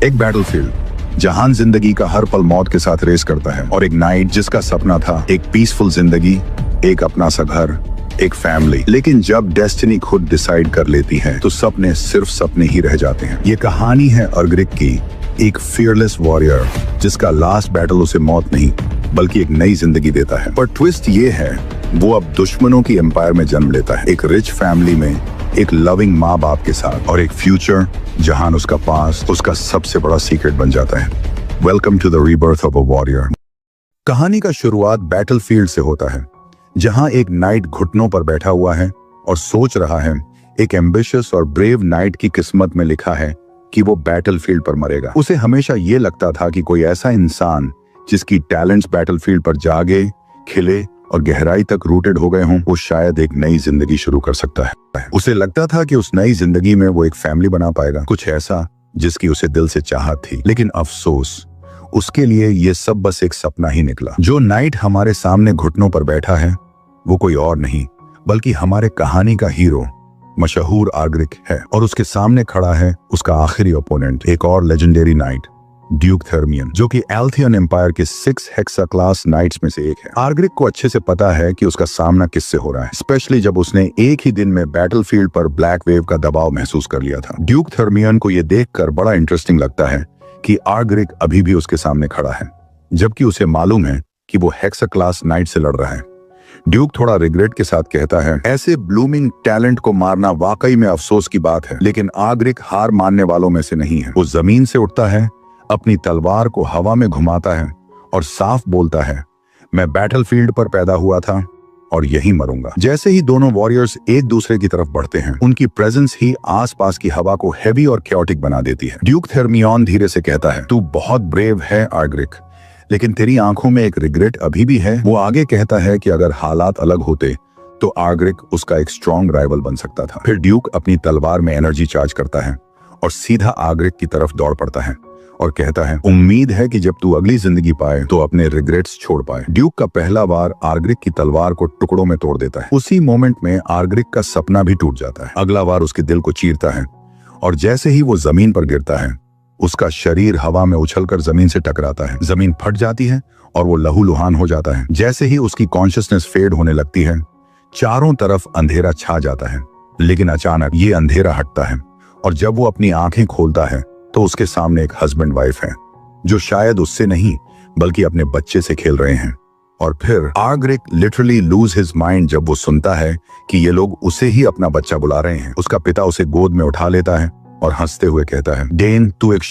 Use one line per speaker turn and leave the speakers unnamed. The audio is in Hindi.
एक बैटलफील्ड जहां जिंदगी का हर पल मौत के साथ रेस करता है, और एक नाइट जिसका सपना था एक पीसफुल जिंदगी, एक अपना सा घर, एक फैमिली। लेकिन जब डेस्टिनी खुद डिसाइड कर लेती है तो सपने सिर्फ सपने ही रह जाते हैं। ये कहानी है अर्ग्रिक की, एक फियरलेस वॉरियर जिसका लास्ट बैटल उसे मौत नहीं बल्कि एक नई जिंदगी देता है। पर ट्विस्ट ये है, वो अब दुश्मनों की एम्पायर में जन्म लेता है, एक रिच फैमिली में, एक लविंग माँ बाप के साथ, और एक फ्यूचर जहां उसका पास्ट उसका सबसे बड़ा सीक्रेट बन जाता है। Welcome to the rebirth of a warrior. कहानी का शुरुआत बैटलफील्ड से होता है, जहां एक नाइट घुटनों पर बैठा हुआ है और सोच रहा है एक एम्बिशियस और ब्रेव नाइट की किस्मत में लिखा है कि वो बैटलफील्ड पर मरेगा। उसे हमेशा ये लगता था कि कोई ऐसा इंसान जिसकी टैलेंट्स बैटलफील्ड पर जागे, खिले और गहराई तक रूटेड हो गए हों, वो शायद एक नई जिंदगी शुरू कर सकता है। उसे लगता था कि उस नई जिंदगी में वो एक फैमिली बना पाएगा, कुछ ऐसा जिसकी उसे दिल से चाहत थी। लेकिन अफसोस, उसके लिए ये सब बस एक सपना ही निकला। जो नाइट हमारे सामने घुटनों पर बैठा है वो कोई और नहीं बल्कि हमारे कहानी का हीरो मशहूर आर्ग्रिक है, और उसके सामने खड़ा है उसका आखिरी ओपोनेंट, एक और लेजेंडरी नाइट, ड्यूक थर्मियन, जो कि एल्थियन एम्पायर के 6 हेक्सा क्लास नाइट्स में से एक है। आर्ग्रिक को अच्छे से पता है कि उसका सामना किससे हो रहा है, स्पेशली जब उसने एक ही दिन में बैटलफील्ड पर ब्लैक वेव का दबाव महसूस कर लिया था। ड्यूक थर्मियन को यह देखकर बड़ा इंटरेस्टिंग लगता है कि आर्ग्रिक अभी भी उसके सामने खड़ा है, जबकि उसे मालूम है कि वो हेक्सा क्लास नाइट से लड़ रहा है। ड्यूक थोड़ा रिग्रेट के साथ कहता है, ऐसे ब्लूमिंग टैलेंट को मारना वाकई में अफसोस की बात है। लेकिन आर्ग्रिक हार मानने वालों में से नहीं है। वो जमीन से उठता है, अपनी तलवार को हवा में घुमाता है और साफ बोलता है, मैं बैटलफील्ड पर पैदा हुआ था और यहीं मरूंगा। जैसे ही दोनों वॉरियर्स एक दूसरे की तरफ बढ़ते हैं, उनकी प्रेजेंस ही आसपास की हवा को हैवी और कैओटिक बना देती है। ड्यूक थर्मियन धीरे से कहता है, तू बहुत ब्रेव है आर्ग्रिक, लेकिन तेरी आंखों में एक रिग्रेट अभी भी है। वो आगे कहता है कि अगर हालात अलग होते तो आर्ग्रिक उसका एक स्ट्रॉन्ग राइवल बन सकता था। फिर ड्यूक अपनी तलवार में एनर्जी चार्ज करता है और सीधा आर्ग्रिक की तरफ दौड़ पड़ता है और कहता है, उम्मीद है कि जब तू अगली जिंदगी पाए तो अपने रिग्रेट्स छोड़ पाए। ड्यूक का पहला वार आर्ग्रिक की तलवार को टुकड़ों में तोड़ देता है। उसी मोमेंट में आर्ग्रिक का सपना भी टूट जाता है। अगला वार उसके दिल को चीरता है और जैसे ही वो जमीन पर गिरता है, उसका शरीर हवा में उछलकर जमीन से टकराता है। जमीन फट जाती है और वो लहूलुहान हो जाता है। जैसे ही उसकी कॉन्शियसनेस फेड होने लगती है, चारों तरफ अंधेरा छा जाता है। लेकिन अचानक ये अंधेरा हटता है और जब वो अपनी आंखें खोलता है तो उसके सामने एक हस्बैंड वाइफ है, जो शायद उससे नहीं बल्कि अपने बच्चे से खेल रहे हैं। और फिर आर्ग्रिक लिटरली लूज हिज माइंड जब वो सुनता है कि ये लोग उसे ही अपना बच्चा बुला रहे हैं। उसका पिता उसे गोद में उठा लेता है और हंसते हुए कहता है, डेन, तू एक